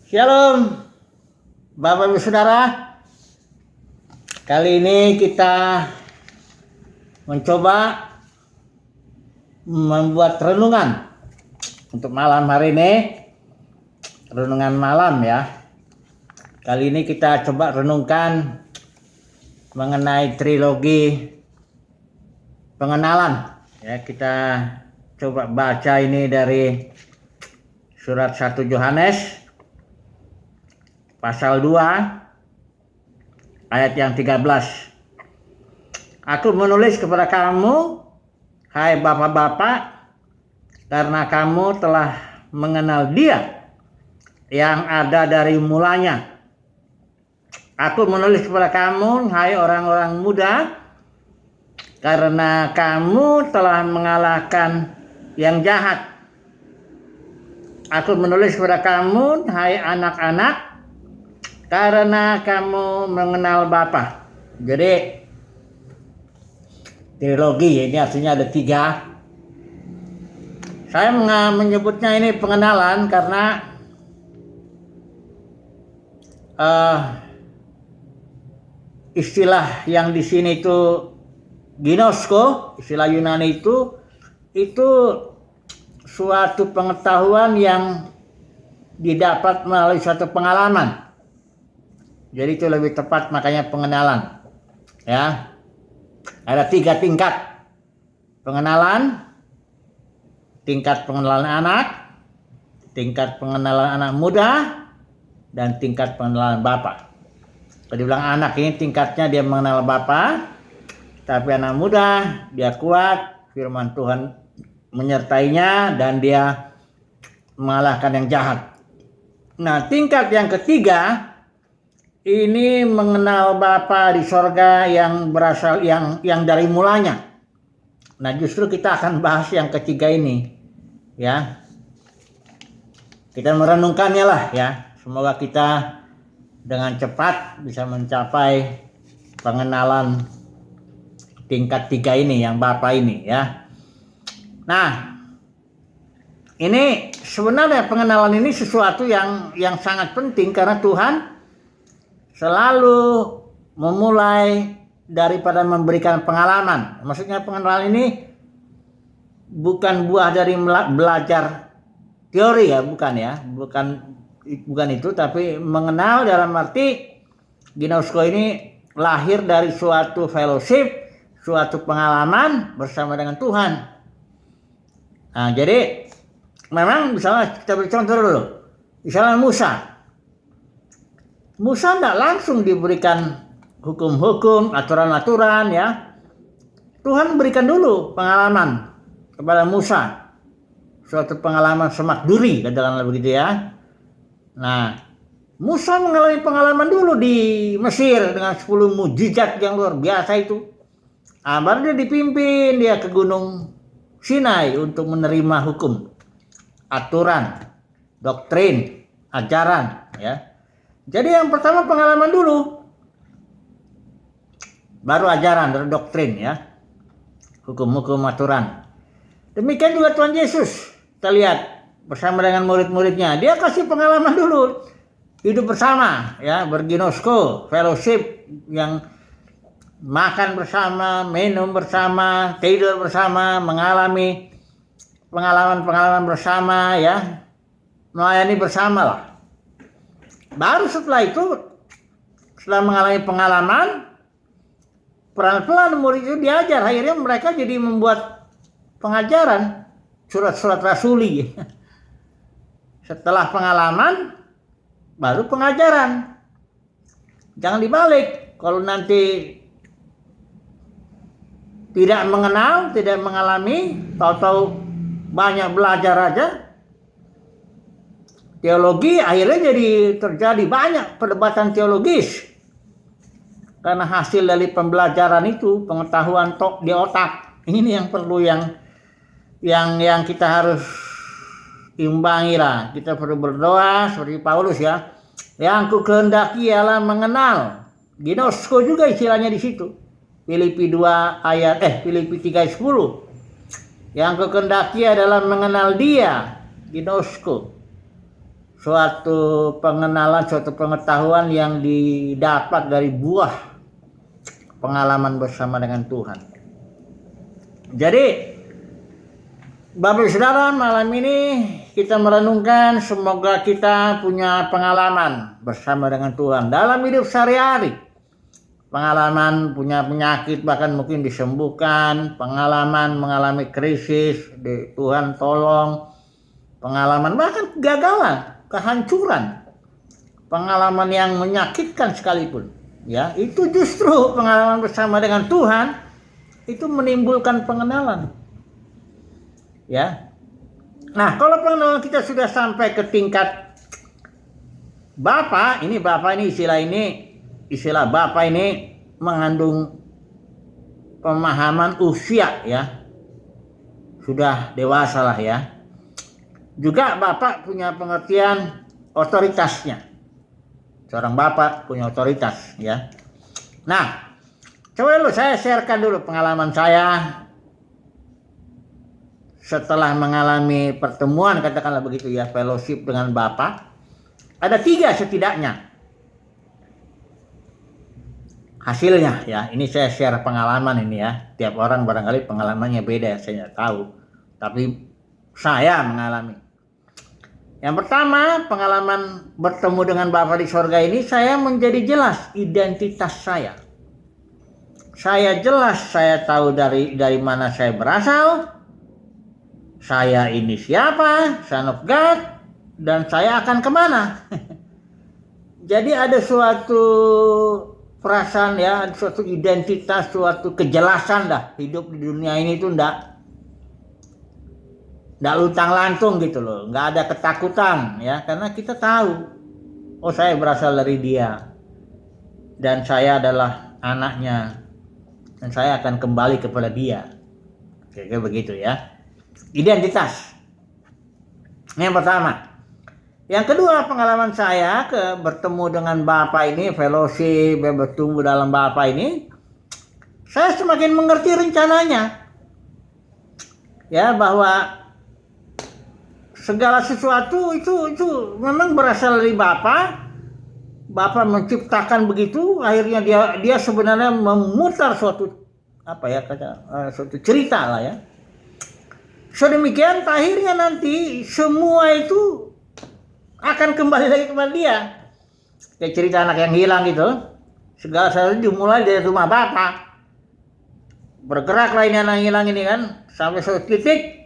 Shalom, Bapak Ibu Saudara. Kali ini kita mencoba membuat renungan untuk malam hari ini. Renungan malam ya. Kali ini kita coba renungkan mengenai trilogi pengenalan. Ya, kita coba baca ini dari surat 1 Yohanes pasal 2 ayat yang 13. Aku menulis kepada kamu, hai bapak-bapak, karena kamu telah mengenal Dia yang ada dari mulanya. Aku menulis kepada kamu, hai orang-orang muda, karena kamu telah mengalahkan yang jahat. Aku menulis kepada kamu, hai anak-anak, karena kamu mengenal Bapa. Jadi trilogi ini artinya ada 3. Saya menyebutnya ini pengenalan karena istilah yang di sini itu ginosko, istilah Yunani itu suatu pengetahuan yang didapat melalui suatu pengalaman. Jadi itu lebih tepat, makanya pengenalan. Ya, ada 3 tingkat pengenalan: tingkat pengenalan anak, tingkat pengenalan anak muda, dan tingkat pengenalan Bapa. Kalau dibilang anak ini tingkatnya dia mengenal Bapa, tapi anak muda dia kuat, firman Tuhan menyertainya, dan dia mengalahkan yang jahat. Nah, tingkat yang ketiga ini mengenal Bapa di sorga yang berasal yang dari mulanya. Nah, justru kita akan bahas yang ketiga ini, ya. Kita merenungkannya lah, ya. Semoga kita dengan cepat bisa mencapai pengenalan tingkat 3 ini, yang Bapa ini, ya. Nah, ini sebenarnya pengenalan ini sesuatu yang sangat penting karena Tuhan selalu memulai daripada memberikan pengalaman. Maksudnya pengenalan ini bukan buah dari belajar teori ya, bukan itu, tapi mengenal dalam arti ginosko ini lahir dari suatu fellowship, suatu pengalaman bersama dengan Tuhan. Nah, jadi memang misalnya kita beri contoh dulu. Misalnya Musa tidak langsung diberikan hukum-hukum, aturan-aturan, ya. Tuhan berikan dulu pengalaman kepada Musa. Suatu pengalaman semak duri, katakanlah begitu ya. Nah, Musa mengalami pengalaman dulu di Mesir dengan 10 mujizat yang luar biasa itu. Baru dia dipimpin dia ke Gunung Sinai untuk menerima hukum, aturan, doktrin, ajaran, ya. Jadi yang pertama pengalaman dulu, baru ajaran, baru doktrin, ya, hukum-hukum, aturan. Demikian juga Tuhan Yesus, kita lihat bersama dengan murid-muridnya, dia kasih pengalaman dulu, hidup bersama, ya, berginosko, fellowship, yang makan bersama, minum bersama, tidur bersama, mengalami pengalaman-pengalaman bersama, ya, melayani bersama lah. Baru setelah itu, setelah mengalami pengalaman, pelan-pelan murid itu diajar. Akhirnya mereka jadi membuat pengajaran, surat-surat rasuli. Setelah pengalaman, baru pengajaran. Jangan dibalik. Kalau nanti tidak mengenal, tidak mengalami, tahu-tahu banyak belajar aja, teologi, akhirnya jadi terjadi banyak perdebatan teologis karena hasil dari pembelajaran itu, pengetahuan di otak. Ini yang perlu yang kita harus imbangi lah. Kita perlu berdoa seperti Paulus, ya. Yang ku kehendaki ialah mengenal. Ginosko juga istilahnya di situ. Filipi 3 ayat 10. Yang ku kehendaki adalah mengenal Dia, ginosko. suatu pengenalan, suatu pengetahuan yang didapat dari buah pengalaman bersama dengan Tuhan. Jadi Bapak Saudara, malam ini kita merenungkan, semoga kita punya pengalaman bersama dengan Tuhan dalam hidup sehari-hari. Pengalaman punya penyakit bahkan mungkin disembuhkan, pengalaman mengalami krisis, Tuhan tolong, pengalaman bahkan kegagalan, kehancuran, pengalaman yang menyakitkan sekalipun, ya itu justru pengalaman bersama dengan Tuhan itu menimbulkan pengenalan, ya. Nah, kalau pengenalan kita sudah sampai ke tingkat Bapak ini istilah Bapak ini mengandung pemahaman usia, ya sudah dewasa lah, ya. Juga Bapak punya pengertian otoritasnya. Seorang Bapak punya otoritas, ya. Nah, coba dulu saya sharekan dulu pengalaman saya setelah mengalami pertemuan, katakanlah begitu ya, fellowship dengan Bapak. Ada 3 setidaknya hasilnya, ya. Ini saya share pengalaman ini, ya. Tiap orang barangkali pengalamannya beda, saya tidak tahu. Tapi saya mengalami. Yang pertama, pengalaman bertemu dengan Bapa di sorga ini, saya menjadi jelas identitas saya. Saya jelas, saya tahu dari mana saya berasal. Saya ini siapa, Son of God, dan saya akan kemana. Jadi ada suatu perasaan, ya, ada suatu identitas, suatu kejelasan dah. Hidup di dunia ini tuh enggak luntang-lantung gitu loh, nggak ada ketakutan, ya, karena kita tahu, oh saya berasal dari Dia dan saya adalah anaknya dan saya akan kembali kepada Dia, kayak begitu, ya, identitas. Yang pertama. Yang kedua, pengalaman saya bertemu dengan Bapak ini, fellowship, bertumbuh dalam Bapak ini, saya semakin mengerti rencananya, ya, bahwa segala sesuatu itu memang berasal dari Bapa. Bapa menciptakan begitu, akhirnya dia sebenarnya memutar suatu suatu cerita lah, ya. Sedemikian akhirnya nanti semua itu akan kembali lagi kepada Dia. Kayak cerita anak yang hilang gitu. Segala sesuatu dimulai dari rumah Bapa. Bergeraklah ini anak yang hilang ini kan, sampai suatu titik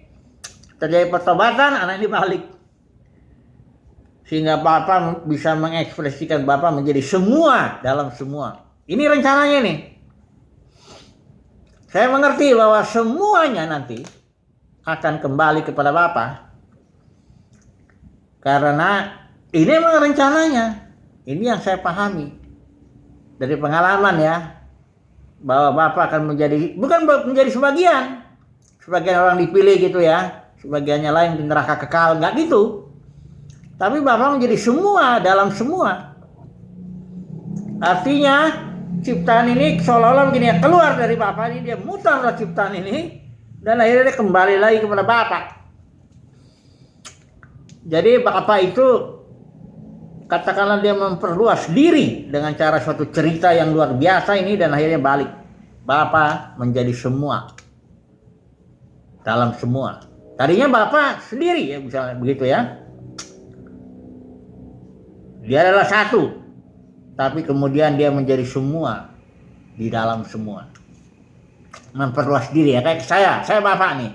terjadi pertobatan, anak ini balik. Sehingga Bapak bisa mengekspresikan Bapak menjadi semua dalam semua. Ini rencananya nih. Saya mengerti bahwa semuanya nanti akan kembali kepada Bapak. Karena ini memang rencananya. Ini yang saya pahami. Dari pengalaman, ya. Bahwa Bapak akan bukan menjadi sebagian. Sebagian orang dipilih gitu, ya. Sebagiannya lain di neraka kekal, enggak gitu. Tapi Bapak menjadi semua dalam semua. Artinya ciptaan ini seolah-olah begini, ya, keluar dari Bapak ini, dia mutar ciptaan ini dan akhirnya dia kembali lagi kepada Bapak. Jadi Bapak itu katakanlah dia memperluas diri dengan cara suatu cerita yang luar biasa ini dan akhirnya balik. Bapak menjadi semua dalam semua. Tadinya Bapak sendiri, ya, misalnya begitu, ya. Dia adalah satu, tapi kemudian dia menjadi semua di dalam semua. Memperluas diri, ya, kayak saya Bapak nih.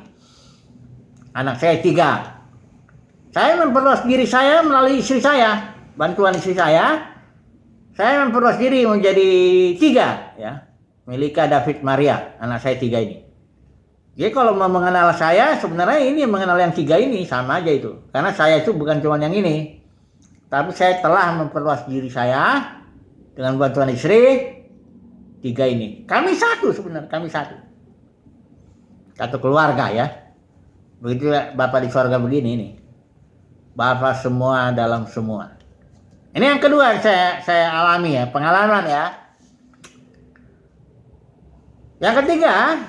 Anak saya 3. Saya memperluas diri saya melalui istri saya, bantuan istri saya. Saya memperluas diri menjadi 3, ya. Melika, David, Maria, anak saya 3 ini. Jadi kalau mau mengenal saya, sebenarnya ini mengenal yang 3 ini sama aja itu. Karena saya itu bukan cuma yang ini. Tapi saya telah memperluas diri saya dengan bantuan istri 3 ini. Kami satu sebenarnya, kami satu. Satu keluarga, ya. Begitu Bapak di sorga begini nih. Bapak semua dalam semua. Ini yang kedua yang saya alami, ya, pengalaman, ya. Yang ketiga,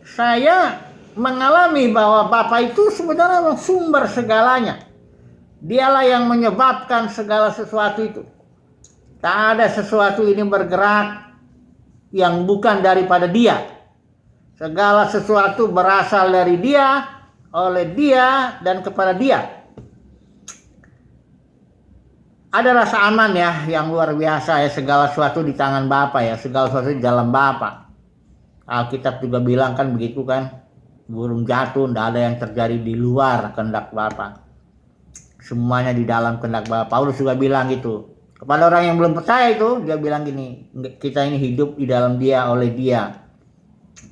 saya mengalami bahwa Bapak itu sebenarnya sumber segalanya. Dialah yang menyebabkan segala sesuatu itu. Tak ada sesuatu ini bergerak yang bukan daripada Dia. Segala sesuatu berasal dari Dia, oleh Dia, dan kepada Dia. Ada rasa aman ya yang luar biasa ya, segala sesuatu di tangan Bapa ya, segala sesuatu di dalam Bapa. Alkitab juga bilang kan begitu kan, burung jatuh, tidak ada yang terjadi di luar kehendak Bapa. Semuanya di dalam kehendak Bapa. Paulus juga bilang gitu. Kepada orang yang belum percaya itu, dia bilang gini, kita ini hidup di dalam Dia, oleh Dia.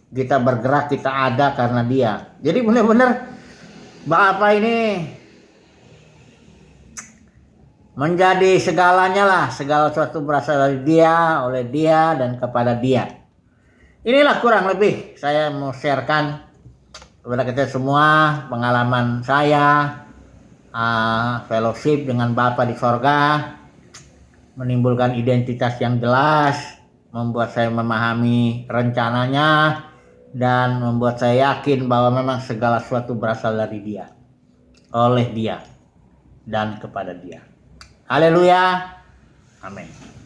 Kita bergerak, kita ada karena Dia. Jadi benar-benar Bapa ini menjadi segalanya lah. Segala sesuatu berasal dari Dia, oleh Dia, dan kepada Dia. Inilah kurang lebih saya mau sharekan kepada kita semua pengalaman saya fellowship dengan Bapa di sorga, menimbulkan identitas yang jelas, membuat saya memahami rencananya, dan membuat saya yakin bahwa memang segala sesuatu berasal dari Dia, oleh Dia, dan kepada Dia. Haleluya, amin.